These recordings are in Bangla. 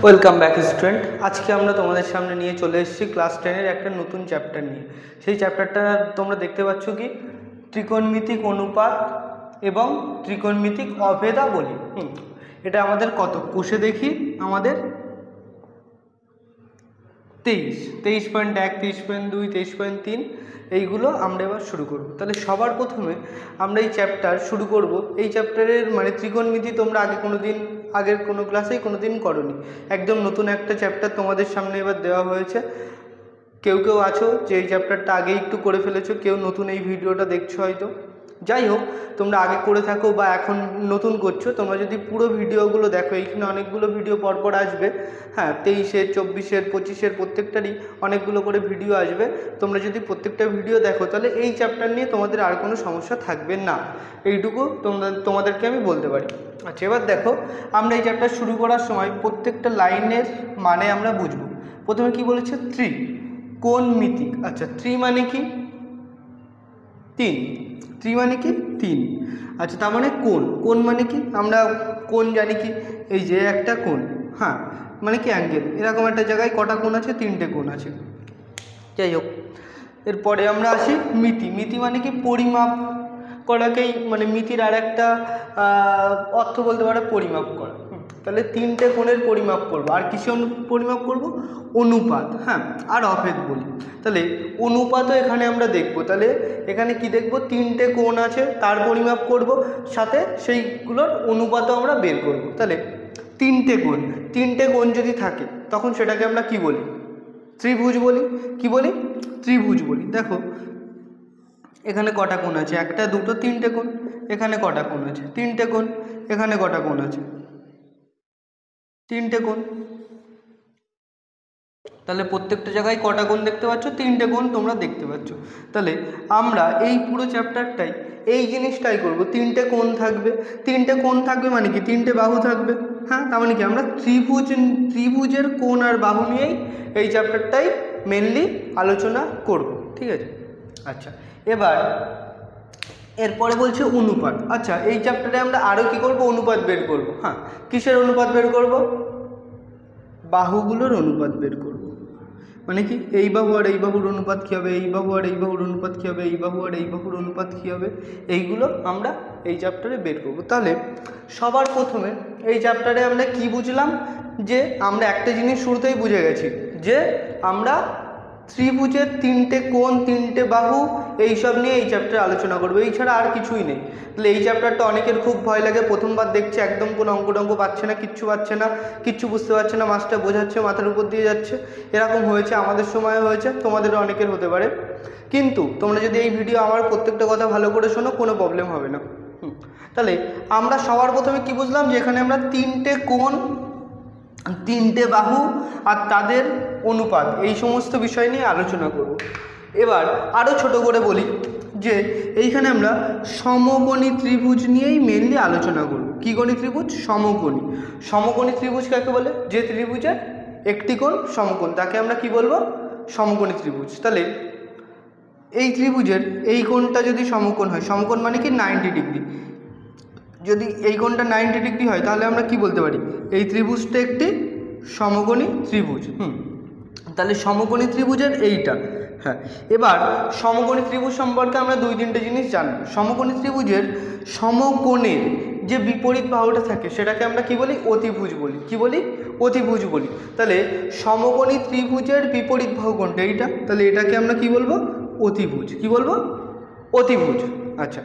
Welcome back student. আজকে আমরা তোমাদের সামনে নিয়ে চলে এসেছি ক্লাস 10-এর একটা নতুন চ্যাপ্টার নিয়ে। সেই চ্যাপ্টারটা তোমরা দেখতে পাচ্ছ কি ত্রিকোণমিতিক অনুপাত এবং ত্রিকোণমিতিক অভেদাবলী। এটা আমাদের কত কোষে দেখি আমাদের 23.1, 23.2, 23.3 এইগুলো আমরা এবার শুরু করব। তাহলে সবার প্রথমে আমরা এই চ্যাপ্টার শুরু করব। এই চ্যাপ্টারের মানে ত্রিকোণমিতি তোমরা আগের কোনো ক্লাসেই কোনো দিন করোনি, একদম নতুন একটা চ্যাপ্টার তোমাদের সামনে এবার দেওয়া হয়েছে। কেউ আছো যে এই চ্যাপ্টারটা আগেই একটু করে ফেলেছো, কেউ নতুন এই ভিডিওটা দেখছো হয়তো। যাই হোক, তোমরা আগে করে থাকো বা এখন নতুন করছো, তোমরা যদি পুরো ভিডিওগুলো দেখো, এইখানে অনেকগুলো ভিডিও পরপর আসবে। হ্যাঁ, 23-এর, 24-এর, 25-এর প্রত্যেকটারই অনেকগুলো করে ভিডিও আসবে। তোমরা যদি প্রত্যেকটা ভিডিও দেখো তাহলে এই চ্যাপ্টার নিয়ে তোমাদের আর কোনো সমস্যা থাকবে না, এইটুকু তোমাদেরকে আমি বলতে পারি। আচ্ছা, এবার দেখো, আমরা এই চ্যাপ্টার শুরু করার সময় প্রত্যেকটা লাইনের মানে আমরা বুঝবো। প্রথমে কি বলেছে? ত্রিকোণমিতিক। আচ্ছা, মানে কি? 3 মানে কি? 3। আচ্ছা, তার মানে কোণ মানে কি? আমরা কোণ জানি কি, এই যে একটা কোণ, হ্যাঁ, মানে কি অ্যাঙ্গেল। এরকম একটা জায়গায় কটা কোণ আছে? 3টে কোণ আছে। যাই হোক, এরপরে আমরা আসি মিতি মানে কি? পরিমাপ করাকেই মানে মিতির আর একটা অর্থ বলতে পারে পরিমাপ করা। তাহলে 3টে কোণের পরিমাপ করব। আর কিসে পরিমাপ করব? অনুপাত, হ্যাঁ, আর অভেদ বলি। তাহলে অনুপাতও এখানে আমরা দেখব। তাহলে এখানে কি দেখব? 3টে কোণ আছে, তার পরিমাপ করব, সাথে সেইগুলোর অনুপাতও আমরা বের করব। তাহলে 3টে কোণ যদি থাকে তখন সেটাকে আমরা কি বলি? ত্রিভুজ বলি। কি বলি? ত্রিভুজ বলি। দেখো এখানে কটা কোণ আছে? 1, 2, 3টে কোণ। এখানে কটা কোণ আছে? 3টে কোণ। এখানে কটা কোণ আছে? 3টে কোণ। তাহলে প্রত্যেকটা জায়গায় কটা কোণ দেখতে পাচ্ছ? 3টে কোণ তোমরা দেখতে পাচ্ছ। তাহলে আমরা এই পুরো চ্যাপ্টারটাই এই জিনিসটাই করব। 3টে কোণ থাকবে। 3টে কোণ থাকবে মানে কি? 3টে বাহু থাকবে। হ্যাঁ, তার মানে কি? আমরা ত্রিভুজের কোণ আর বাহু নিয়েই এই চ্যাপ্টারটাই মেনলি আলোচনা করব। ঠিক আছে? আচ্ছা, এবার এরপরে বলছে অনুপাত। আচ্ছা, এই চ্যাপ্টারে আমরা আরও কী করব? অনুপাত বের করব। হ্যাঁ, কিসের অনুপাত বের করব? বাহুগুলোর অনুপাত বের করব। মানে কি? এই বাহু আর এই বাহুর অনুপাত কী হবে? এই বাহু আর এই বাহুর অনুপাত কী হবে? এই বাহু আর এই বাহুর অনুপাত কী হবে? এইগুলো আমরা এই চ্যাপ্টারে বের করব। তাহলে সবার প্রথমে এই চ্যাপ্টারে আমরা কি বুঝলাম? যে আমরা একটা জিনিস শুরুতেই বুঝে গেছি, যে আমরা ত্রিভুজের 3টে কোণ, 3টে বাহু, এইসব নিয়ে এই চ্যাপ্টারে আলোচনা করবো। এই ছাড়া আর কিছুই নেই। তাহলে এই চ্যাপ্টারটা অনেকের খুব ভয় লাগে, প্রথমবার দেখছে, একদম কোনো অঙ্ক পাচ্ছে না, কিচ্ছু পাচ্ছে না, কিচ্ছু বুঝতে পারছে না, মাস্টার বোঝাচ্ছে মাথার উপর দিয়ে যাচ্ছে। এরকম হয়েছে, আমাদের সময় হয়েছে, তোমাদেরও অনেকের হতে পারে। কিন্তু তোমরা যদি এই ভিডিও আমার প্রত্যেকটা কথা ভালো করে শোনো, কোনো প্রবলেম হবে না। তাহলে আমরা সবার প্রথমে কি বুঝলাম? যে এখানে আমরা 3টে কোণ, 3টে বাহু আর তাদের অনুপাত, এই সমস্ত বিষয় নিয়ে আলোচনা করব। এবার আরও ছোট করে বলি যে এইখানে আমরা সমকোণী ত্রিভুজ নিয়েই মেনলি আলোচনা করব। কী কোণী ত্রিভুজ? সমকোণী ত্রিভুজ কাকে বলে? যে ত্রিভুজের একটি কোণ সমকোণ, তাকে আমরা কি বলবো? সমকোণী ত্রিভুজ। তাহলে এই ত্রিভুজের এই কোণটা যদি সমকোণ হয়, সমকোণ মানে কি? 90 ডিগ্রি। যদি এই কোণটা 90 ডিগ্রি হয় তাহলে আমরা কি বলতে পারি? এই ত্রিভুজটা একটি সমকোণী ত্রিভুজ। তাহলে সমকোণী ত্রিভুজের এইটা। হ্যাঁ, এবার সমকোণী ত্রিভুজ সম্পর্কে আমরা 2-3টে জিনিস জানব। সমকোণী ত্রিভুজের সমকোণের যে বিপরীত বাহুটা থাকে সেটাকে আমরা কি বলি? অতিভুজ বলি। কি বলি? অতিভুজ বলি। তাহলে সমকোণী ত্রিভুজের বিপরীত বাহু কোনটা? এইটা। তাহলে এটাকে আমরা কি বলবো? অতিভুজ। কি বলবো? অতিভুজ। আচ্ছা,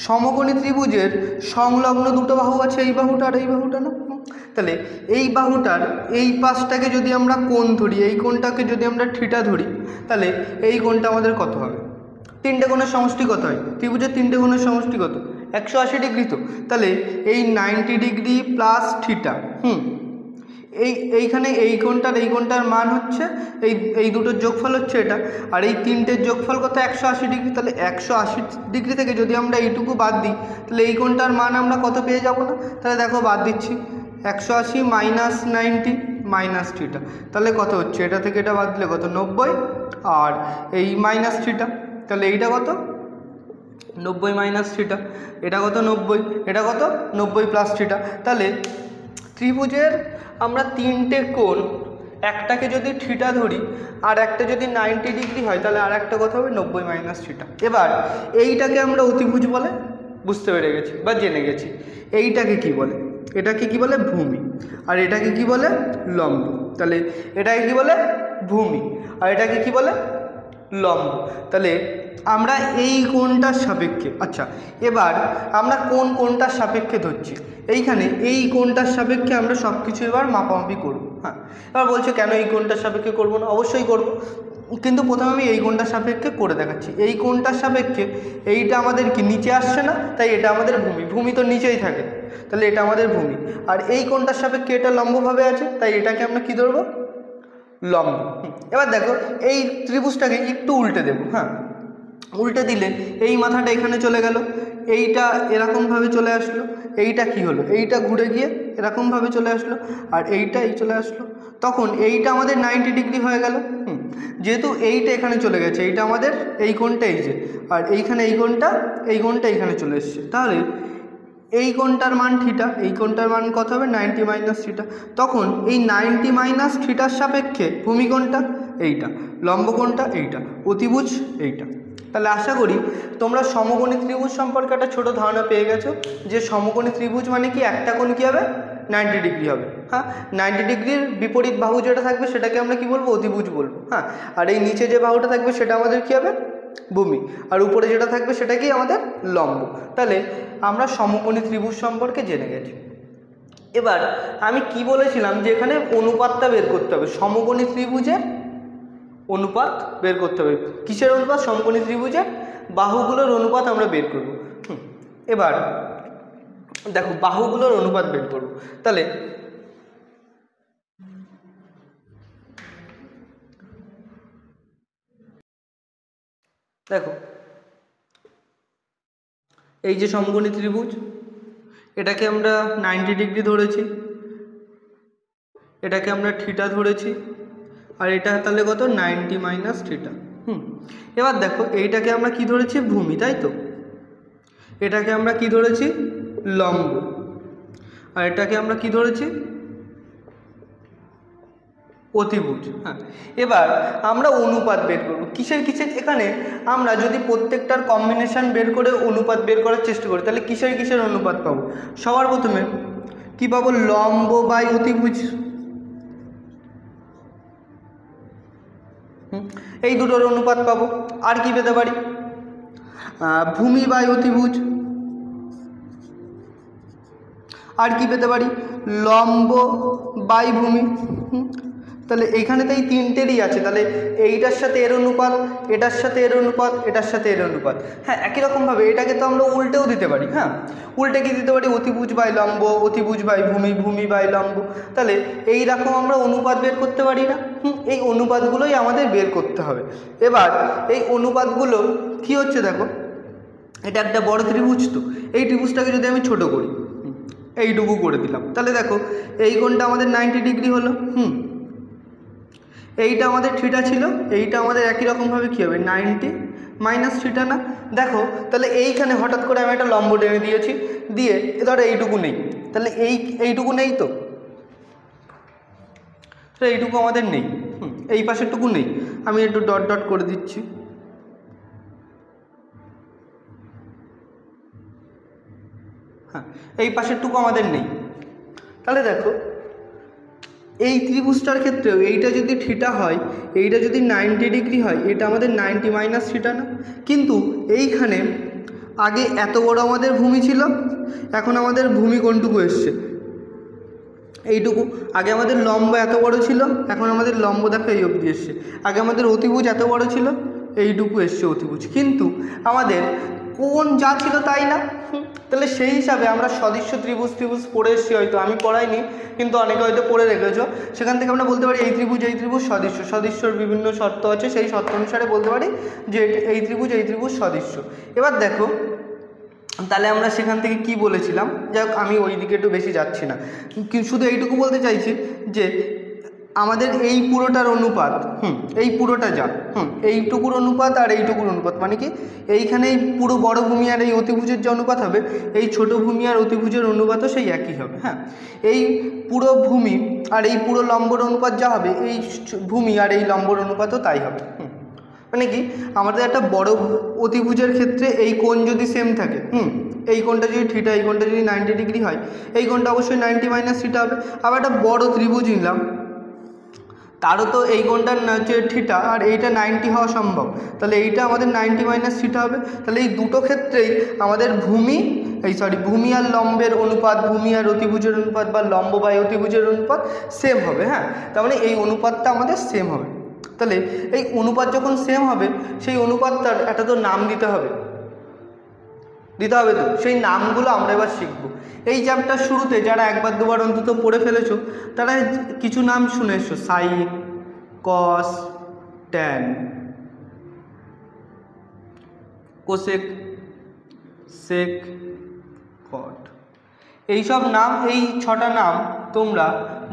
সমকোণী ত্রিভুজের সংলগ্ন দুটো বাহু আছে, এই বাহুটা আর এই বাহুটা না? তাহলে এই বাহুটার এই পাশটাকে যদি আমরা কোণ ধরি, এই কোণটাকে যদি আমরা থিটা ধরি, তাহলে এই কোণটা আমাদের কত হবে? 3টে কোণের সমষ্টি কত হয়? ত্রিভুজের 3টে কোণের সমষ্টি কত? 180 ডিগ্রি। তো তাহলে এই 90 ডিগ্রি প্লাস থিটা, এইখানে এই কোণটার মান হচ্ছে এই দুটোর যোগফল হচ্ছে এটা, আর এই 3টের যোগফল কত? 180 ডিগ্রি। তাহলে 180 ডিগ্রি থেকে যদি আমরা এইটুকু বাদ দিই তাহলে এই কোণটার মান আমরা কত পেয়ে যাব না? তাহলে দেখো বাদ দিচ্ছি, 180 মাইনাস 90 মাইনাস থিটা, তাহলে কত হচ্ছে? এটা থেকে এটা বাদ দিলে কত? 90, আর এই মাইনাস থিটা, তাহলে এইটা কত? 90 মাইনাস থিটা, এটা কত? 90, এটা কত? 90 প্লাস থিটা। তাহলে ত্রিভুজের আমরা তিনটে কোণ, একটাকে যদি থিটা ধরি আর একটা যদি 90 ডিগ্রি হয় তাহলে আর একটা কথা হবে 90 মাইনাস থিটা। এবার এইটাকে আমরা অতিভুজ বলে বুঝতে পেরে গেছি বা জেনে গেছি। এইটাকে কি বলে? এটাকে কি বলে? ভূমি। আর এটাকে কি বলে? লম্ব। তাহলে এটাকে কি বলে? ভূমি। আর এটাকে কি বলে? লম্ব। তাহলে আমরা এই কোণটার সাপেক্ষে, আচ্ছা এবার আমরা কোন কোণটার সাপেক্ষে ধরছি? এইখানে এই কোণটার সাপেক্ষে আমরা সব কিছু এবার মাপামাপি করব। হ্যাঁ, এবার বলছে কেন এই কোণটার সাপেক্ষে করব না? অবশ্যই করব, কিন্তু প্রথমে আমি এই কোণটার সাপেক্ষে করে দেখাচ্ছি। এই কোণটার সাপেক্ষে এইটা আমাদের কি নিচে আসছে না, তাই এটা আমাদের ভূমি। ভূমি তো নিচেই থাকে, তাহলে এটা আমাদের ভূমি। আর এই কোণটার সাপেক্ষে এটা লম্বভাবে আছে, তাই এটাকে আমরা কি ধরবো? লম্ব। এবার দেখো এই ত্রিভুজটাকে একটু উল্টে দেবো। হ্যাঁ, উল্টে দিলে এই মাথাটা এখানে চলে গেল, এইটা এরকমভাবে চলে আসলো, এইটা কি হলো? এইটা ঘুরে গিয়ে এরকমভাবে চলে আসলো, আর এইটা এই চলে আসলো। তখন এইটা আমাদের 90 ডিগ্রি হয়ে গেল। যেহেতু এইটা এখানে চলে গেছে, এইটা আমাদের এই কোণটা এই যে, আর এইখানে এই কোণটা এইখানে চলে এসছে, তাহলে এই কোণটার মান থিটা, এই কোণটার মান কত হবে? 90 মাইনাস থিটা। তখন এই 90 মাইনাস থিটার সাপেক্ষে ভূমি কোণটা এইটা, লম্ব কোণটা এইটা, অতিভুজ এইটা। তাহলে আশা করি তোমরা সমকোণী ত্রিভুজ সম্পর্কে একটা ছোটো ধারণা পেয়ে গেছো, যে সমকোণী ত্রিভুজ মানে কি একটা কোণ কী হবে? 90 ডিগ্রি হবে। হ্যাঁ, 90 ডিগ্রির বিপরীত বাহু যেটা থাকবে সেটাকে আমরা কি বলবো? অতিভুজ বলবো। হ্যাঁ, আর এই নিচে যে বাহুটা থাকবে সেটা আমাদের কী হবে? ভূমি। আর উপরে যেটা থাকবে সেটা কি আমাদের? লম্ব। তাহলে আমরা সমকোণী ত্রিভুজ সম্পর্কে জেনে গেছি। এবার আমি কি বলেছিলাম যে এখানে অনুপাতটা বের করতে হবে, সমকোণী ত্রিভুজের অনুপাত বের করতে হবে। কিসের অনুপাত? সমকোণী ত্রিভুজের বাহুগুলোর অনুপাত আমরা বের করব। এবার দেখো বাহুগুলোর অনুপাত বের করব। তাহলে দেখো এই যে সমকোণী ত্রিভুজ, এটাকে আমরা 90 ডিগ্রি ধরেছি, এটাকে আমরা থিটা ধরেছি, আর এটা তাহলে কত? 90 মাইনাস থিটা। এবার দেখো এইটাকে আমরা কি ধরেছি? ভূমি, তাই তো? এটাকে আমরা কি ধরেছি? লম্ব। আর এটাকে আমরা কি ধরেছি? অতিভুজ। হ্যাঁ, এবার আমরা অনুপাত বের করব। কিসের? এখানে আমরা যদি প্রত্যেকটার কম্বিনেশন বের করে অনুপাত বের করার চেষ্টা করি তাহলে কিসের অনুপাত পাবো? সবার প্রথমে কি পাবো? লম্ব বাই অতিভুজ। এই দুটোর অনুপাত পাবো। আর কি পেতে পারি? ভূমি বাই অতিভুজ। আর কি পেতে পারি? লম্ব বাই ভূমি। তাহলে এইখানে তো এই তিনটেরই আছে, তাহলে এইটার সাথে এর অনুপাত, এটার সাথে এর অনুপাত, এটার সাথে এর অনুপাত। হ্যাঁ, একই রকমভাবে এটাকে তো আমরা উল্টেও দিতে পারি। হ্যাঁ, উল্টে কি দিতে পারি? অতিভুজ বাই লম্ব, অতিভুজ বাই ভূমি, ভূমি বাই লম্ব। তাহলে এই রকম আমরা অনুপাত বের করতে পারি না? এই অনুপাতগুলোই আমাদের বের করতে হবে। এবার এই অনুপাতগুলো কি হচ্ছে দেখো, এটা একটা বড় ত্রিভুজ, তো এই ত্রিভুজটাকে যদি আমি ছোট করি, এইটুকু করে দিলাম, তাহলে দেখো এই কোণটা আমাদের 90 ডিগ্রি হলো। এইটা আমাদের থিটা ছিল, এইটা আমাদের একই রকমভাবে কী হবে? 90 মাইনাস থিটা না? দেখো তাহলে এইখানে হঠাৎ করে আমি একটা লম্ব টেনে দিয়েছি, দিয়ে ধরো এইটুকু নেই, তাহলে এইটুকু নেই, তো এইটুকু আমাদের নেই। এই পাশেরটুকু নেই, আমি একটু ডট ডট করে দিচ্ছি। হ্যাঁ, এই পাশেরটুকু আমাদের নেই। তাহলে দেখো এই ত্রিভুজটার ক্ষেত্রেও এইটা যদি থিটা হয়, এইটা যদি 90 ডিগ্রি হয়, এটা আমাদের 90 মাইনাস থিটা না? কিন্তু এইখানে আগে এত বড় আমাদের ভূমি ছিল, এখন আমাদের ভূমি কোনটুকু এসছে? এইটুকু। আগে আমাদের লম্ব এত বড় ছিল, এখন আমাদের লম্ব দেখো এই অবধি এসছে। আগে আমাদের অতিভুজ এত বড় ছিল, এইটুকু এসছে অতিভুজ, কিন্তু আমাদের কোণ যা ছিল তাই না। তাহলে সেই হিসাবে আমরা সদৃশ্য ত্রিভুজ পড়ে এসেছি, হয়তো আমি পড়াইনি কিন্তু অনেকে হয়তো পড়ে রেখেছো। সেখান থেকে আমরা বলতে পারি এই ত্রিভুজ সদৃশ্যর বিভিন্ন শর্ত আছে, সেই শর্ত অনুসারে বলতে পারি যে এই ত্রিভুজ সদৃশ্য। এবার দেখো তাহলে আমরা সেখান থেকে কি বলেছিলাম, যাই হোক আমি ওই দিকে একটু বেশি যাচ্ছি না, শুধু এইটুকু বলতে চাইছি যে আমাদের এই পুরোটার অনুপাত, এই পুরোটা যা, এইটুকুর অনুপাত আর এইটুকুর অনুপাত, মানে কি এইখানে এই পুরো বড় ভূমি আর এই অতিভুজের যে অনুপাত হবে, এই ছোট ভূমি আর অতিভুজের অনুপাতও সেই একই হবে। হ্যাঁ, এই পুরো ভূমি আর এই পুরো লম্বর অনুপাত যা হবে, এই ভূমি আর এই লম্বর অনুপাতও তাই হবে। মানে কি আমাদের একটা বড় অতিভুজের ক্ষেত্রে এই কোণ যদি সেম থাকে, এই কোণটা যদি থিটা, এই কোণটা যদি 90 ডিগ্রি হয়, এই কোণটা অবশ্যই 90 মাইনাস থিটা হবে। আবার একটা বড় ত্রিভুজ নিলাম, তারও তো এই কোণটার হচ্ছে থিটা আর এইটা 90 হওয়া সম্ভব, তাহলে এইটা আমাদের 90 মাইনাস থিটা হবে। তাহলে এই দুটো ক্ষেত্রেই আমাদের ভূমি আর লম্বের অনুপাত, ভূমি আর অতিভুজের অনুপাত বা লম্ব বাই অতিভুজের অনুপাত সেম হবে। হ্যাঁ, তার মানে এই অনুপাতটা আমাদের সেম হবে। তাহলে এই অনুপাত যখন সেম হবে, সেই অনুপাতটার একটা তো নাম দিতে হবে তো, সেই নামগুলো আমরা এবার শিখব। এই চ্যাপ্টার শুরুতে যারা একবার দুবার অন্তত পড়ে ফেলেছো, তারা কিছু নাম শুনে এসছো, সাইন, কস, ট্যান, কোসেক, সেক, কট, এইসব নাম, এই 6টা নাম তোমরা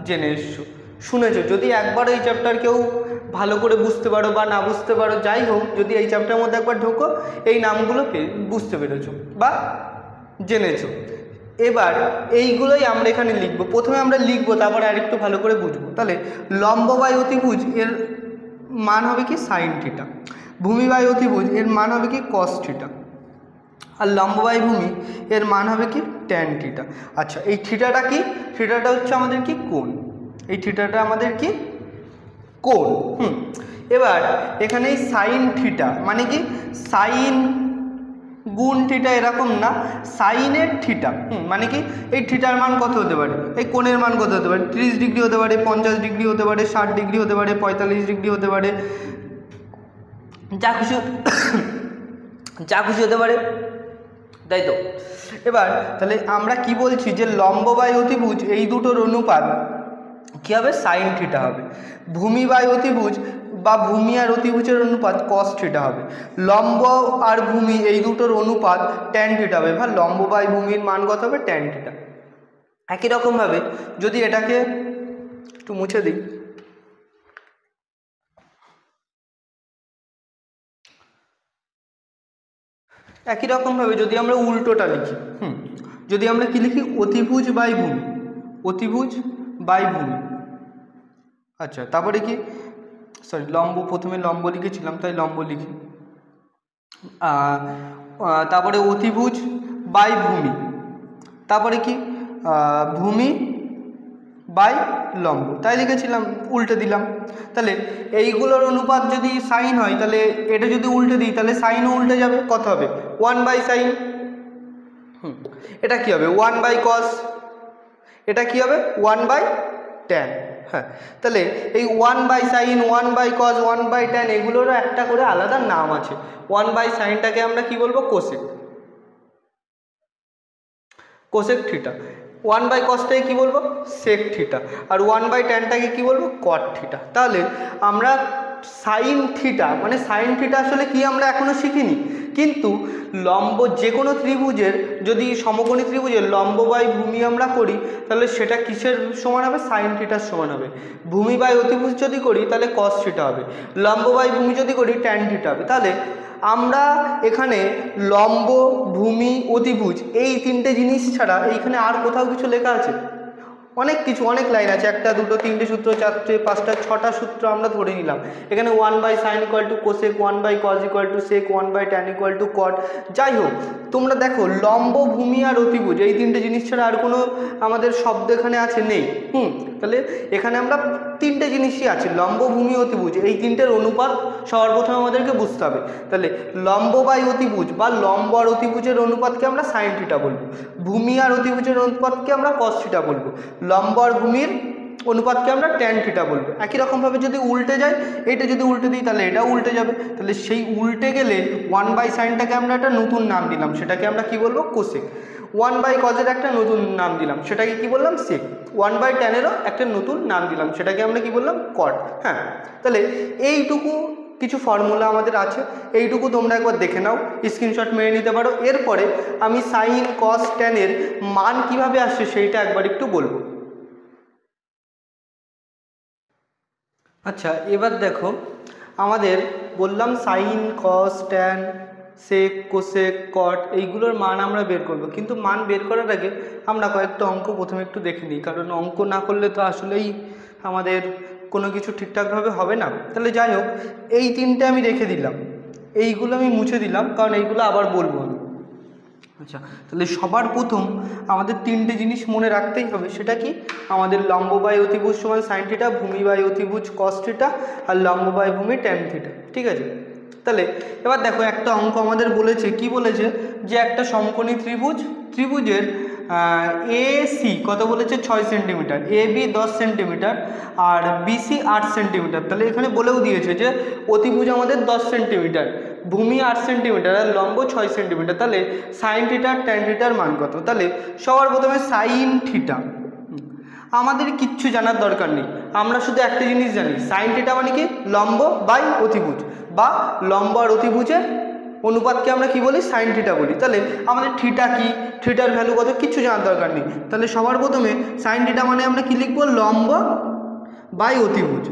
জেনে এসছো, শুনেছো। যদি একবার এই চ্যাপ্টার কেউ ভালো করে বুঝতে পারো বা না বুঝতে পারো, যাই হোক, যদি এই চ্যাপ্টারের মধ্যে একবার ঢোকো, এই নামগুলোকে বুঝতে পেরেছো বা জেনেছো। এবার এইগুলোই আমরা এখানে লিখব। প্রথমে আমরা লিখব, তারপরে আরেকটু ভালো করে বুঝবো। তাহলে লম্ব বাই অতিভুজ এর মান হবে কি সাইন থিটা, ভূমি বাই অতিভুজ এর মান হবে কি কস থিটা, আর লম্ব বাই ভূমি এর মান হবে কি ট্যান থিটা। আচ্ছা, এই থিটাটা কি? থিটাটা হচ্ছে আমাদের কি কোণ, এই থিটাটা আমাদের কি কোণ। এবার এখানে এই সাইন থিটা মানে কি সাইন গুণ থিটা এরকম না, সাইনের থিটা, মানে কি এই থিটার মান কত হতে পারে, এই কোণের মান কত হতে পারে, 30 ডিগ্রি হতে পারে, 50 ডিগ্রি হতে পারে, 60 ডিগ্রি হতে পারে, 45 ডিগ্রি হতে পারে, যা খুশি হতে পারে, তাই তো। এবার তাহলে আমরা কি বলছি যে লম্ব বাই অতিভুজ এই দুটোর অনুপাত কী হবে, সাইন থিটা হবে। ভূমি বাই অতিভুজ বা ভূমি আর অতিভুজের অনুপাত কস থিটা হবে। লম্ব আর ভূমি এই দুটোর অনুপাত ট্যান থিটা হবে, বা লম্ব বাই ভূমির মান কত হবে, ট্যান থিটা। একই রকমভাবে যদি এটাকে একটু মুছে দিই, একই রকমভাবে যদি আমরা উল্টোটা লিখি, যদি আমরা কি লিখি, অতিভুজ বাই ভূমি, অতিভুজ বাই ভূমি। আচ্ছা, তারপরে কি, সরি লম্ব, প্রথমে লম্ব লিখেছিলাম তাই লম্ব লিখি, তারপরে অতিভুজ বাই ভূমি, তারপরে কি ভূমি বাই লম্ব, তাই লিখেছিলাম, উল্টে দিলাম। তাহলে এইগুলোর অনুপাত যদি সাইন হয়, তাহলে এটা যদি উল্টে দিই, তাহলে সাইনও উল্টে যাবে, কত হবে 1 বাই সাইন। এটা কি হবে 1 বাই কস, এটা কি হবে 1 বাই ট্যান। হ্যাঁ, তাহলে এই 1 by sine, 1 by cos, 1 by tan, এগুলোরও একটা করে আলাদা নাম আছে। 1 বাই সাইনটাকে আমরা কি বলবো, কোসেক, কোসেক থিটা। 1 বাই কসটাকে কি বলবো, সেক থিটা। আর 1 বাই ট্যানটাকে কি বলবো, কট থিটা। তাহলে আমরা সাইন থিটা মানে সাইন থিটা আসলে কি আমরা এখনো শিখিনি, কিন্তু লম্ব যে কোনো ত্রিভুজের, যদি সমকোণী ত্রিভুজের লম্ব বাই ভূমি আমরা করি, তাহলে সেটা কিসের সমান হবে, সাইন থিটার সমান হবে। ভূমি বাই অতিভুজ যদি করি তাহলে কস থিটা হবে, লম্ব বাই ভূমি যদি করি ট্যান থিটা হবে। তাহলে আমরা এখানে লম্ব, ভূমি, অতিভুজ এই 3টে জিনিস ছাড়া এইখানে আর কোথাও কিছু লেখা আছে, অনেক কিছু, অনেক লাইন আছে, 1, 2, 3টে সূত্র, 4টে, 5টা, 6টা সূত্র আমরা ধরে নিলাম। এখানে 1 by sine equal to cosec, 1 by cos equal to sec, 1 by tan equal to cot. যাই হোক, তোমরা দেখো লম্ব, ভূমি আর অতিভুজ এই 3টে জিনিস ছাড়া আর কোনো আমাদের শব্দ এখানে আছে নেই। তাহলে এখানে আমরা 3টে জিনিসই আছে, লম্ব, ভূমি, অতিভুজ, এই 3টের অনুপাত সবার প্রথমে আমাদেরকে বুঝতে হবে। তাহলে লম্ব বাই অতিভুজ বা লম্ব আর অতিভুজের অনুপাতকে আমরা সাইন থিটা বলবো, ভূমি আর অতিভুজের অনুপাতকে আমরা কস থিটা বলবো, লম্ব আর ভূমির অনুপাতকে আমরা ট্যান থিটা বলবো। একই রকমভাবে যদি উল্টে যায়, এটা যদি উল্টে দিই তাহলে এটা উল্টে যাবে। তাহলে সেই উল্টে গেলে 1 বাই সাইনটাকে আমরা একটা নতুন নাম দিলাম, সেটাকে আমরা কি বলবো, কোসেক। 1 বাই কজের একটা নতুন নাম দিলাম, সেটাকে কি বললাম, সেক। 1 বাই ট্যানেরও একটা নতুন নাম দিলাম, সেটাকে আমরা কি বললাম, কট। হ্যাঁ, তাহলে এইটুকু কিছু ফর্মুলা আমাদের আছে, এইটুকু তোমরা একবার দেখে নাও, স্ক্রিনশট মেরে নিতে পারো। এরপরে আমি সাইন, কস, ট্যানের মান কিভাবে আসছে সেইটা একবার একটু বলবো। আচ্ছা, এবার দেখো আমাদের বললাম সাইন, কস, ট্যান, সেক, কোসেক, কট এইগুলোর মান আমরা বের করব, কিন্তু মান বের করার আগে আমরা কয়েকটা অঙ্ক প্রথমে একটু দেখে নিই, কারণ অঙ্ক না করলে তো আসলেই আমাদের কোনো কিছু ঠিকঠাকভাবে হবে না। তাহলে যাই হোক, এই তিনটে আমি রেখে দিলাম, এইগুলো আমি মুছে দিলাম, কারণ এইগুলো আবার বলবো আমি। আচ্ছা, তাহলে সবার প্রথম আমাদের তিনটে জিনিস মনে রাখতেই হবে। সেটা কি? আমাদের লম্ব বাই অতিভুজ সমান সাইন থিটা, ভূমি বাই অতিভুজ কস থিটা, আর লম্ব বাই ভূমি ট্যান থিটা। ঠিক আছে, তাহলে এবার দেখো একটা অঙ্ক আমাদের বলেছে, কি বলেছে, যে একটা সমকোণী ত্রিভুজের এসি কত বলেছে 6 centimetre, A B 10 centimetre, R BC 8 centimetre. তাহলে এখানে বলেও দিয়েছে যে অতিভুজ আমাদের 10 সেন্টিমিটার, ভূমি 8 সেন্টিমিটার, আর লম্ব 6 সেন্টিমিটার। তাহলে সাইন থিটা ট্যান থিটার মান কত? তাহলে সবার প্রথমে সাইন থিটা, আমাদের কিচ্ছু জানার দরকার নেই, আমরা শুধু একটা জিনিস জানি, সাইন থিটা মানে কি? লম্ব বাই অতিভুজ, বা লম্ব আর অতিভুজের অনুপাতকে আমরা কি বলি? সাইন থিটা বলি। তাহলে আমাদের থিটা কি, থিটার ভ্যালু কত, কিচ্ছু জানার দরকার নেই। তাহলে সবার প্রথমে সাইন থিটা মানে আমরা কি লিখবো? লম্ব বাই অতিভুজ,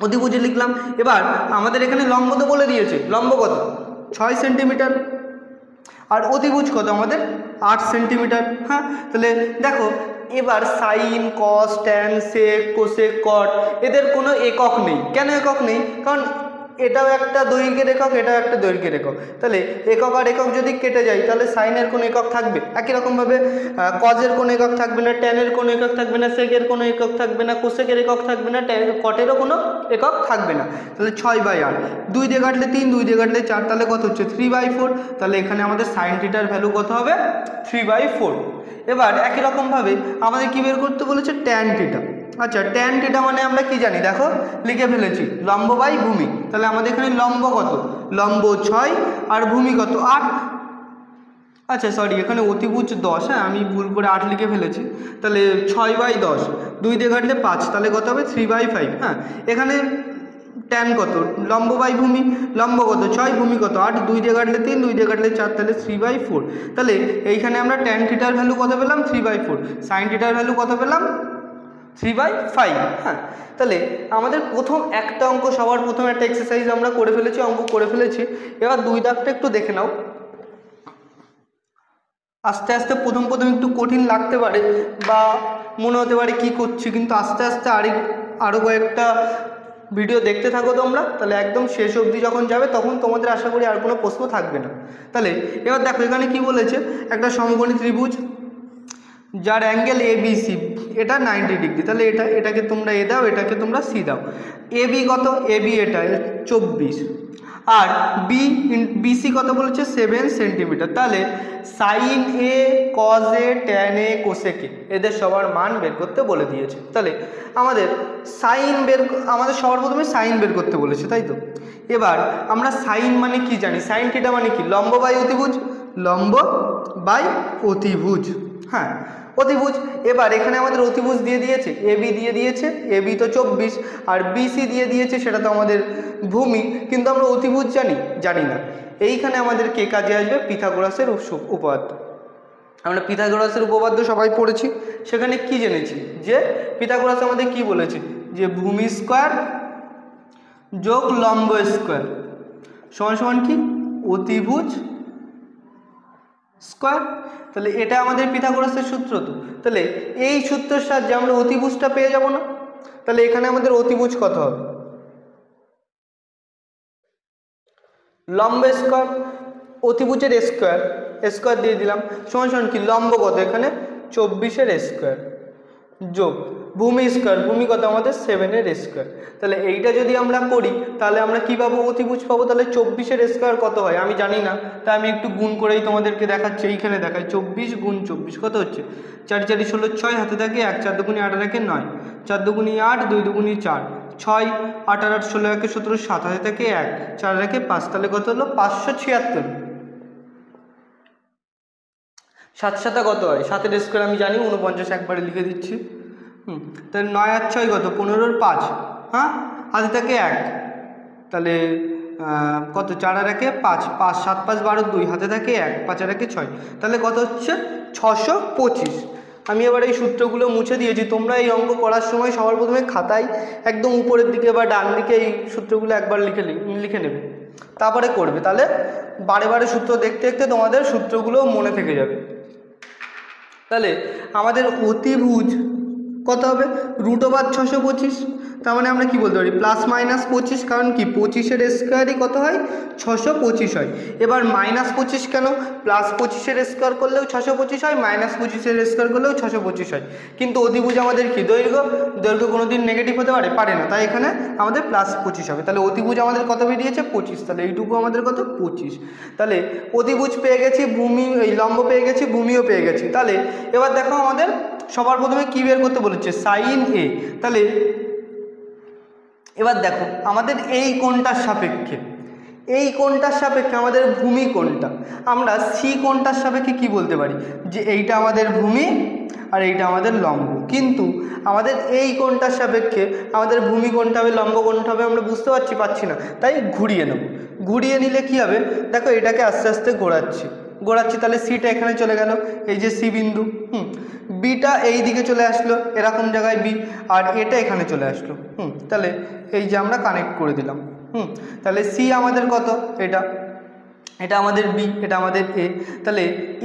অতিভুজে লিখলাম। এবার আমাদের এখানে লম্ব তো বলে দিয়েছে, লম্ব কত? 6 সেন্টিমিটার, আর অতিভুজ কত আমাদের? 8 সেন্টিমিটার। হ্যাঁ, তাহলে দেখো এবার সাইন, কস, ট্যান, সেক, কোসেক, কট এদের কোনো একক নেই। কেন একক নেই? কারণ এটাও একটা দৈর্ঘ্যের একক, এটাও একটা দৈর্ঘ্যের একক। তাহলে একক আর একক যদি কেটে যায় তাহলে সাইনের কোনো একক থাকবে? একই রকমভাবে কজের কোনো একক থাকবে না, ট্যানের কোনো একক থাকবে না, সেকের কোনো একক থাকবে না, কোসেকের একক থাকবে না, কটেরও কোনো একক থাকবে না। তাহলে 6/8, 2 দিয়ে কাটলে 3, 2 দিয়ে কাটলে 4, তাহলে কত হচ্ছে? 3/4। তাহলে এখানে আমাদের সাইন থিটার ভ্যালু কত হবে? 3/4। এবার একই রকমভাবে আমাদের কি বের করতে বলেছে? Tan theta. আচ্ছা, ট্যান থিটা মানে আমরা কি জানি? দেখো লিখে ফেলেছি, লম্ব বাই ভূমি। তাহলে আমাদের এখানে লম্ব কত? লম্ব 6 আর ভূমি কত? 8। আচ্ছা সরি, এখানে অতিভুজ 10, হ্যাঁ আমি ভুল করে 8 লিখে ফেলেছি। তাহলে 6/10, 2 দিয়ে কাটলে 5, তাহলে কত হবে? 3/5। হ্যাঁ, এখানে ট্যান কত? লম্ব বাই ভূমি, লম্ব কত? 6, ভূমি কত? 8, 2 দিয়ে কাটলে 3, 2 দিয়ে কাটলে 4, তাহলে 3/4। তাহলে এইখানে আমরা ট্যান থিটার ভ্যালু কত পেলাম? 3/4। সাইন থিটার ভ্যালু কত পেলাম? 3/5। হ্যাঁ, তাহলে আমাদের প্রথম একটা অঙ্ক, সবার প্রথম একটা এক্সারসাইজ আমরা করে ফেলেছি, অঙ্ক করে ফেলেছি। এবার 2 দাগটা একটু দেখে নাও। আস্তে আস্তে প্রথম একটু কঠিন লাগতে পারে বা মনে হতে পারে কি করছি, কিন্তু আস্তে আস্তে আরও কয়েকটা ভিডিও দেখতে থাকো তোমরা, তাহলে একদম শেষ অবধি যখন যাবে তখন তোমাদের আশা করি আর কোনো প্রশ্ন থাকবে না। তাহলে এবার দেখো এখানে কি বলেছে, একটা সমকোণী ত্রিভুজ যার অ্যাঙ্গেল ABC, এটা 90 ডিগ্রি। তাহলে এটাকে তোমরা এ দাও, এটাকে তোমরা সি দাও। AB কত? AB এটা 24, আর বিসি কত বলেছে? 7 সেন্টিমিটার। তাহলে sine A, cos A, tan A, cosec A এদের সবার মান বের করতে বলে দিয়েছে। তাহলে আমাদের আমাদের সবার প্রথমে সাইন বের করতে বলেছে, তাই তো? এবার আমরা সাইন মানে কি জানি? সাইন থিটা মানে কি? লম্ব বাই অতিভুজ, লম্ব বাই অতিভুজ। হ্যাঁ, অতিভুজ। এবার এখানে আমাদের অতিভুজ দিয়ে দিয়েছে, এবি দিয়ে দিয়েছে, এবি তো 24, আর বিসি দিয়ে দিয়েছে, সেটা তো আমাদের ভূমি, কিন্তু আমরা অতিভুজ জানি না। এইখানে আমাদের কে কাজে আসবে? পিথাগোরাসের উপপাদ্য। আমরা পিথাগোরাসের উপপাদ্য সবাই পড়েছি, সেখানে কি জেনেছি? যে পিথাগোরাস আমাদের কি বলেছে? যে ভূমি স্কোয়ার যোগ লম্ব স্কোয়ার সমান সমান কি? অতিভুজ স্কোয়ার। তাহলে এটা আমাদের পিথাগোরাসের সূত্র। তো তাহলে এই সূত্রের সাহায্যে আমরা অতিভুজটা পেয়ে যাব না? তাহলে এখানে আমাদের অতিভুজ কত হবে? লম্ব স্কোয়ার, অতিভুজের স্কোয়ার দিয়ে দিলাম, সমান সমান কি? লম্ব কত? এখানে 24-এর স্কোয়ার যোগ ভূমি স্কোয়ার, ভূমি কত আমাদের? 7-এর স্কোয়ার। তাহলে এইটা যদি আমরা করি তাহলে আমরা কি পাবো? অতিভুজ পাবো। তাহলে 24-এর স্কোয়ার কত হয় আমি জানি না, তাই আমি একটু গুণ করেই তোমাদেরকে দেখাচ্ছি। এইখানে দেখাই 24 গুণ 24 কত হচ্ছে? 4 4 16 6, হাতে থাকে 1, 4 দুগুণে 8 আর 1 9, 4 দুগুণে 8, 2 দুগুণে 4, 6 8 আর 8 16 1 17 7, হাতে থাকে 1, 4 আর 1 5, তাহলে কত হলো? 576। 7 7 কত হয়? 7-এর স্কোয়ার আমি জানি 49, একবারে লিখে দিচ্ছি। তাহলে 9 আর 6 কত? 15 আর 5, হ্যাঁ হাতে থাকে 1, তাহলে কত? 4 আর 1 5, 5 7 5 12 2, হাতে থাকে 1, 5 আর 1 6, তাহলে কত হচ্ছে? 625। আমি এবার এই সূত্রগুলো মুছে দিয়েছি। তোমরা এই অঙ্ক করার সময় সবার প্রথমে খাতায় একদম উপরের দিকে বা ডান দিকে এই সূত্রগুলো একবার লিখে নেবে, তারপরে করবে। তাহলে বারে বারে সূত্র দেখতে দেখতে তোমাদের সূত্রগুলো মনে থেকে যাবে। তাহলে আমাদের অতিভুজ কত হবে? √625। তার মানে আমরা কি বলতে পারি? +-25, কারণ কি 25-এর স্কোয়ারই কত হয়? 625 হয়। এবার -25 কেন? +25-এর স্কোয়ার করলেও 625 হয়, -25-এর স্কোয়ার করলেও 625 হয়। কিন্তু অতিভুজ আমাদের কি দৈর্ঘ্য কোনোদিন নেগেটিভ হতে পারে না, তাই এখানে আমাদের +25 হবে। তাহলে অতিভুজ আমাদের কত বেরিয়েছে? 25। তাহলে এইটুকু আমাদের কত? 25। তাহলে অতিভুজ পেয়ে গেছি, লম্ব পেয়ে গেছি, ভূমিও পেয়ে গেছি। তাহলে এবার দেখো আমাদের সবার প্রথমে কি বের করতে বলেছে? sin A। তাহলে এবার দেখো আমাদের এই কোণটার সাপেক্ষে আমাদের ভূমি কোণটা, আমরা সি কোণটার সাপেক্ষে কি বলতে পারি? যে এইটা আমাদের ভূমি আর এইটা আমাদের লম্ব। কিন্তু আমাদের এই কোণটার সাপেক্ষে আমাদের ভূমি কোণটা হবে, লম্ব কোণটা হবে, আমরা বুঝতে পারছি না, তাই ঘুরিয়ে নেব। ঘুরিয়ে নিলে কি হবে? দেখো এটাকে আস্তে আস্তে ঘোরাচ্ছি। তাহলে সিটা এখানে চলে গেল, এই যে সি বিন্দু, বিটা এই দিকে চলে আসলো এরকম জায়গায় বি, আর এটা এখানে চলে আসলো। তাহলে এই যে আমরা কানেক্ট করে দিলাম। তাহলে সি আমাদের কত? এটা আমাদের বি, এটা আমাদের এ। তাহলে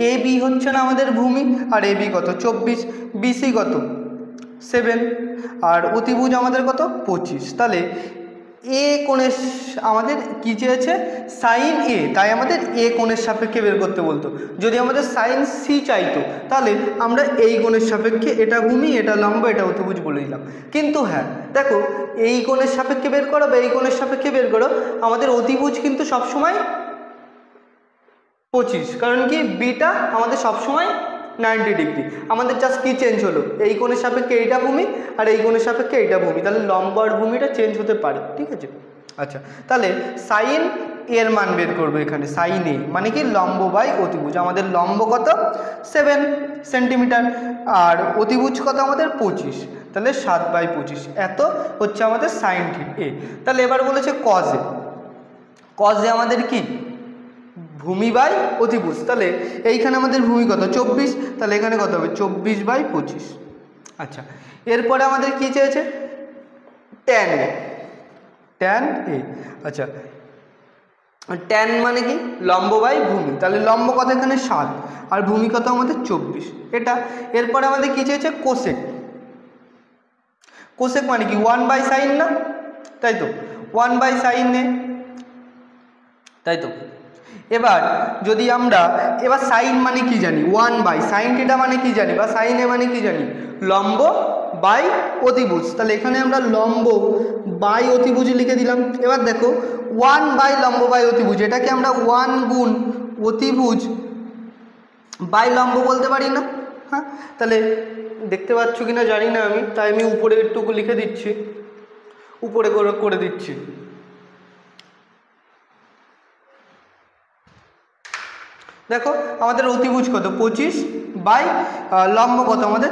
এ বি হচ্ছে না আমাদের ভূমি, আর এ বি কত? 24, বিসি কত? 7, আর অতিভুজ আমাদের কত? 25। তাহলে এ কোণের আমাদের কি চেয়েছে? সাইন এ, তাই আমাদের এ কোণের সাপেক্ষে বের করতে বলতো। যদি আমাদের সাইন সি চাইতো তাহলে আমরা এই কোণের সাপেক্ষে, এটা ভূমি, এটা লম্ব, এটা অতিভুজ বলে দিলাম। কিন্তু হ্যাঁ দেখো, এই কোণের সাপেক্ষে বের করো বা এই কোণের সাপেক্ষে বের করো, আমাদের অতিভুজ কিন্তু সবসময় 25, কারণ কি বিটা আমাদের সবসময় 90 ডিগ্রি। আমাদের জাস্ট কি চেঞ্জ হলো? এই কোণের সাপেক্ষে এইটা ভূমি আর এই কোণের সাপেক্ষে এইটা ভূমি, তাহলে লম্ব আর ভূমিটা চেঞ্জ হতে পারে, ঠিক আছে? আচ্ছা, তাহলে সাইন এর মান বের করবো এখানে। সাইন এ মানে কি? লম্ব বাই অতিভুজ। আমাদের লম্ব কত? 7 সেন্টিমিটার, আর অতিভুজ কত আমাদের? 25। তাহলে 7/25 এত হচ্ছে আমাদের সাইন এ। তাহলে এবার বলেছে কজ এ। আমাদের কি? ভূমি বাই অতিভুজ। তাহলে এইখানে আমাদের ভূমি কত? 24, তাহলে এখানে কত হবে? 24/25। আচ্ছা, এরপরে আমাদের কি চেয়েছে? Tan A. আচ্ছা, ট্যান মানে কি? লম্ব বাই ভূমি। তাহলে লম্ব কত এখানে? 7, আর ভূমি কত আমাদের? 24, এটা। এরপরে আমাদের কি চেয়েছে? কোসেক মানে কি? 1/sin না, তাই তো? 1/sin এ, তাই তো? এবার যদি আমরা সাইন মানে কি জানি? 1/sin থিটা মানে কি জানি, বা সাইন এ মানে কি জানি? লম্ব বাই অতিভুজ। তাহলে এখানে আমরা লম্ব বাই অতিভুজ লিখে দিলাম। এবার দেখো 1 লম্ব বাই অতিভুজ, এটাকে আমরা 1 গুণ অতিভুজ বাই লম্ব বলতে পারি না? হ্যাঁ, তাহলে দেখতে পাচ্ছ কিনা জানি না আমি, তাই আমি উপরে একটুকু লিখে দিচ্ছি, উপরে করে দিচ্ছি। দেখো আমাদের অতিভুজ কত? 25 বাই লম্ব কত আমাদের?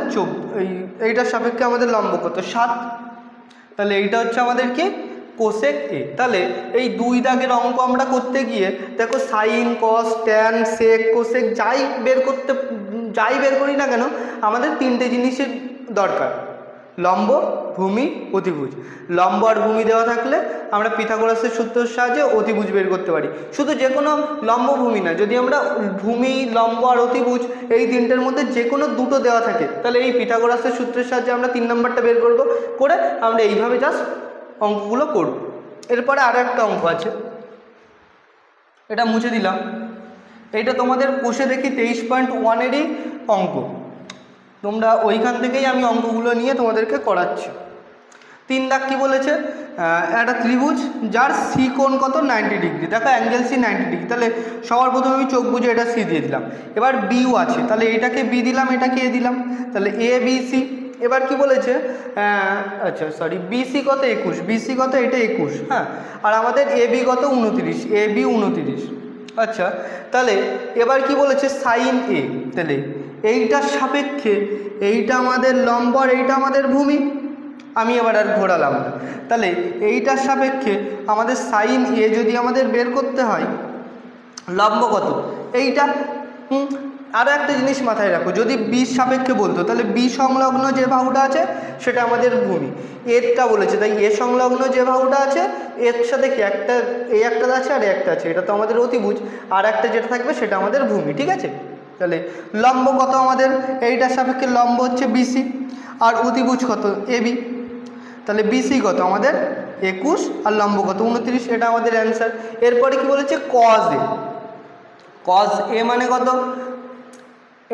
এইটার সাপেক্ষে আমাদের লম্ব কত? 7। তাহলে এইটা হচ্ছে আমাদের কি? কোসেক এ। তাহলে এই 2 দাগের অঙ্ক আমরা করতে গিয়ে দেখো সাইন, কস, ট্যান, সেক, কোসেক যাই বের করি না কেন, আমাদের 3টে জিনিসের দরকার: লম্ব, ভূমি, অতিভুজ। লম্ব আর ভূমি দেওয়া থাকলে আমরা পিথাগোরাসের সূত্রের সাহায্যে অতিভুজ বের করতে পারি। শুধু যে কোনো লম্ব ভূমি না, যদি আমরা ভূমি, লম্ব আর অতিভুজ এই 3টের মধ্যে যে কোনো দুটো দেওয়া থাকে, তাহলে এই পিথাগোরাসের সূত্রের সাহায্যে আমরা 3 নম্বরটা বের করে আমরা এইভাবে জাস্ট অঙ্কগুলো করব। এরপরে আরও একটা অঙ্ক আছে, এটা মুছে দিলাম। এইটা তোমাদের কোষে দেখি 23.1-এরই অঙ্ক। তোমরা ওইখান থেকেই আমি অঙ্কগুলো নিয়ে তোমাদেরকে করাচ্ছি। 3 দাগ কি বলেছে? একটা ত্রিভুজ যার সি কোণ কত? 90 ডিগ্রি। দেখো অ্যাঙ্গেল সি 90 ডিগ্রি। তাহলে সবার প্রথমে আমি চোখ বুঝে এটা সি দিয়ে দিলাম। এবার বিও আছে, তাহলে এটাকে বি দিলাম, এটাকে এ দিলাম, তাহলে এ বি সি। এবার কি বলেছে? আচ্ছা সরি, বিসি কত? 21। বিসি কত? এটা 21। হ্যাঁ, আর আমাদের এ বি কত? 29। A B 29। আচ্ছা, তাহলে এবার কি বলেছে? সাইন এ। তাহলে এইটার সাপেক্ষে এইটা আমাদের লম্ব আর এইটা আমাদের ভূমি। আমি এবার আর ঘোরালাম না। তাহলে এইটার সাপেক্ষে আমাদের সাইন এ যদি আমাদের বের করতে হয়, লম্ব কত? এইটা, আরও একটা জিনিস মাথায় রাখো, যদি বি সাপেক্ষে বলতো তাহলে বি সংলগ্ন যে বাহুটা আছে সেটা আমাদের ভূমি, এরটা বলেছে তাই এ সংলগ্ন যে বাহুটা আছে এর সাথে কি একটা এই একটা আছে আর একটা আছে, এটা তো আমাদের অতিভুজ, আর একটা যেটা থাকবে সেটা আমাদের ভূমি। ঠিক আছে, তাহলে লম্ব কত আমাদের এইটার সাপেক্ষে লম্ব হচ্ছে বিসি, আর অতিভুজ কত এবি, তাহলে বিসি কত আমাদের 21 আর লম্ব কত 29, এটা আমাদের অ্যান্সার। এরপরে কি বলেছে কজ এ, কজ এ মানে কত,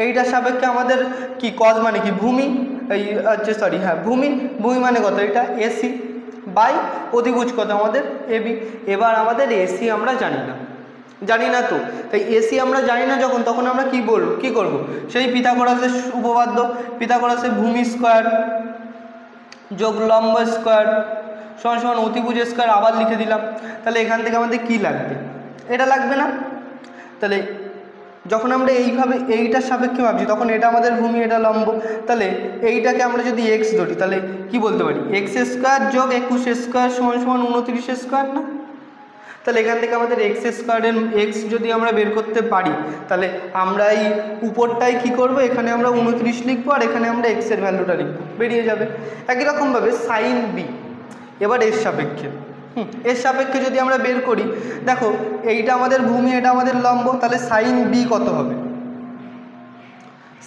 এইটার সাপেক্ষে আমাদের কি কজ মানে কি ভূমি, এই হচ্ছে সরি হ্যাঁ ভূমি, ভূমি মানে কত এটা এসি বাই অতিভুজ কত আমাদের এবি। এবার আমাদের এসি আমরা জানি না তো, তাই এসি আমরা জানি না যখন, তখন আমরা কি করব সেই পিথাগোরাসের উপপাদ্য, পিথাগোরাসের ভূমি স্কয়ার যোগ লম্ব স্কয়ার সমান সমান অতিভুজ স্কয়ার আবার লিখে দিলাম। তাহলে এখান থেকে আমাদের কি লাগবে, এটা লাগবে না। তাহলে যখন আমরা এইভাবে এইটার সাপেক্ষে ভাবছি তখন এটা আমাদের ভূমি, এটা লম্ব, তাহলে এইটাকে আমরা যদি এক্স ধরি তাহলে কি বলতে পারি এক্স স্কয়ার যোগ 21 স্কয়ার সমান সমান 29 স্কয়ার না। তাহলে এখান থেকে আমাদের এক্স স্কয়ারের এক্স যদি আমরা বের করতে পারি তাহলে আমরা এই উপরটাই কি করব, এখানে আমরা 29 লিখবো আর এখানে আমরা এক্সের ভ্যালুটা লিখবো, বেরিয়ে যাবে। একই রকমভাবে সাইন বি এবার এর সাপেক্ষে এর সাপেক্ষে যদি আমরা বের করি, দেখো এইটা আমাদের ভূমি এটা আমাদের লম্ব, তাহলে সাইন বি কত হবে,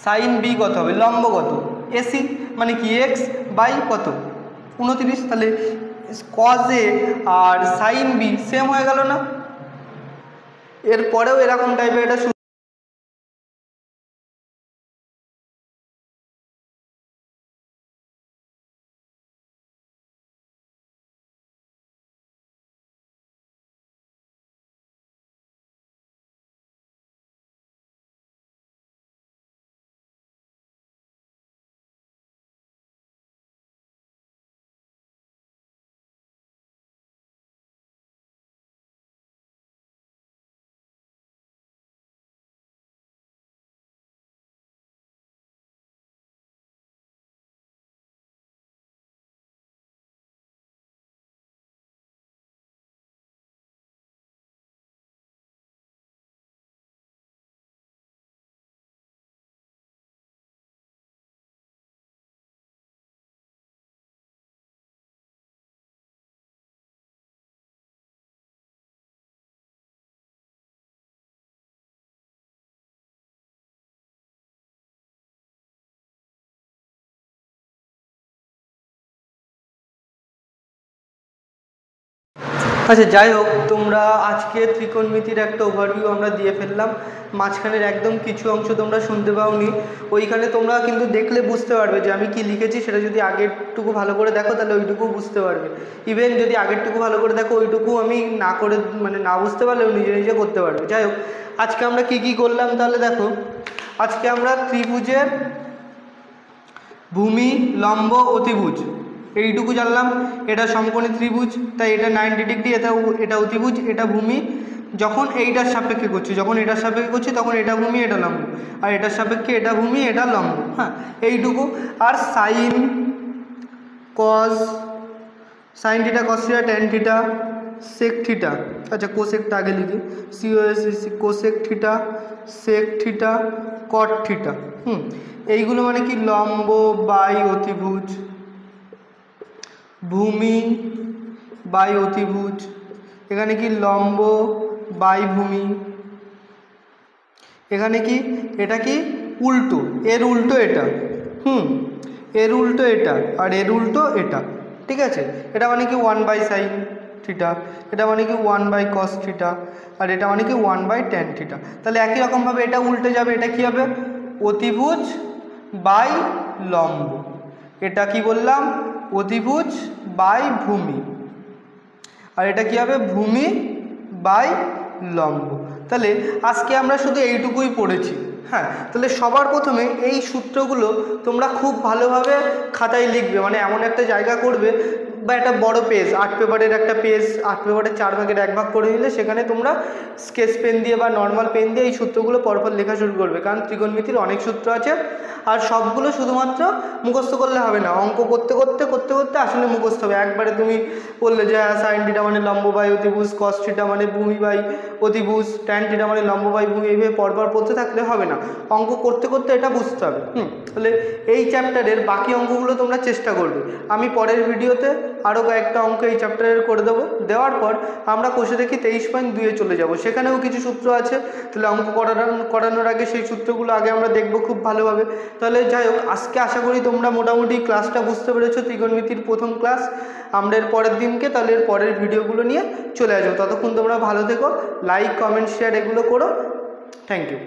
সাইন বি কত হবে, লম্ব কত এসি মানে কি এক্স বাই কত 29, তাহলে কজ এ আর সাইন বি সেম হয়ে গেল না। এরপরেও এরকম টাইপের এটা আচ্ছা যাই হোক, তোমরা আজকে ত্রিকোণমিতির একটা ওভারভিউ আমরা দিয়ে ফেললাম, মাঝখানের একদম কিছু অংশ তোমরা শুনতে পাওনি, ওইখানে তোমরা কিন্তু দেখলে বুঝতে পারবে যে আমি কি লিখেছি, সেটা যদি আগেরটুকু ভালো করে দেখো তাহলে ওইটুকু বুঝতে পারবে। ইভেন যদি আগেরটুকু ভালো করে দেখো ওইটুকু আমি না করে মানে না বুঝতে পারলেও নিজে নিজে করতে পারবে। যাই হোক, আজকে আমরা কি করলাম তাহলে দেখো, আজকে আমরা ত্রিভুজের ভূমি লম্ব অতিভুজ এইটুকু জানলাম, এটা সমকোণী ত্রিভুজ তাই এটা 90 ডিগ্রি, এটা অতিভুজ, এটা ভূমি, যখন এইটার সাপেক্ষে করছি তখন এটা ভূমি এটা লম্ব, আর এটার সাপেক্ষে এটা ভূমি এটা লম্ব। হ্যাঁ এইটুকু। আর sine cos, sine theta cos theta tan theta sec theta, আচ্ছা কোসেকটা আগে লিখি, cosec theta sec theta cot theta, এইগুলো মানে কি লম্ব বাই অতিভুজ, ভূমি বাই অতিভুজ, এখানে কি লম্ব বাই ভূমি, এখানে কি এটা কি উল্টো, এর উল্টো এটা, এর উল্টো এটা আর এর উল্টো এটা, ঠিক আছে। এটা মানে কি 1 বাই সাইন থিটা, এটা মানে কি 1 বাই কস থিটা, আর এটা মানে কি 1 বাই ট্যান থিটা। তাহলে একই রকমভাবে এটা উল্টে যাবে, এটা কি হবে অতিভুজ বাই লম্ব, এটা কি বললাম অতিভুজ বাই ভূমি, আর এটা কি হবে ভূমি বাই লম্ব। তাহলে আজকে আমরা শুধু এইটুকুই পড়েছি। হ্যাঁ, তাহলে সবার প্রথমে এই সূত্রগুলো তোমরা খুব ভালোভাবে খাতায় লিখবে, মানে এমন একটা জায়গা করবে বা একটা বড় পেজ 8 পেপারের একটা পেজ 8 পেপারের 4 ভাগের 1 ভাগ করে দিলে সেখানে তোমরা স্কেচ পেন দিয়ে বা নর্মাল পেন দিয়ে এই সূত্রগুলো পরপর লেখা শুরু করবে, কারণ ত্রিকোণমিতির অনেক সূত্র আছে আর সবগুলো শুধুমাত্র মুখস্থ করলে হবে না, অঙ্ক করতে করতে করতে করতে আসলে মুখস্থ হবে। একবারে তুমি বললে যে সাইন থিটা মানে লম্ব বাই অতিভুজ, কস থিটা মানে ভূমি বাই অতিভুজ, ট্যান থিটা মানে লম্ব বাই ভূমি, এইভাবে পরপর পড়তে থাকলে হবে না, অঙ্ক করতে করতে এটা বুঝতে হবে। তাহলে এই চ্যাপ্টারের বাকি অঙ্কগুলো তোমরা চেষ্টা করবে। আমি পরের ভিডিওতে আরও কয়েকটা অঙ্ক এই চ্যাপ্টারের করে দেবো, দেওয়ার পর আমরা কোষে দেখি 23.2-এ চলে যাব, সেখানেও কিছু সূত্র আছে। তাহলে অঙ্ক করানোর আগে সেই সূত্রগুলো আগে আমরা দেখব খুব ভালোভাবে। তাহলে যাই হোক, আজকে আশা করি তোমরা মোটামুটি ক্লাসটা বুঝতে পেরেছো, ত্রিকোণমিতির প্রথম ক্লাস। আমরা এর পরের দিনকে তাহলে এর পরের ভিডিওগুলো নিয়ে চলে আসবো। ততক্ষণ তোমরা ভালো থেকো, লাইক কমেন্ট শেয়ার এগুলো করো। Thank you.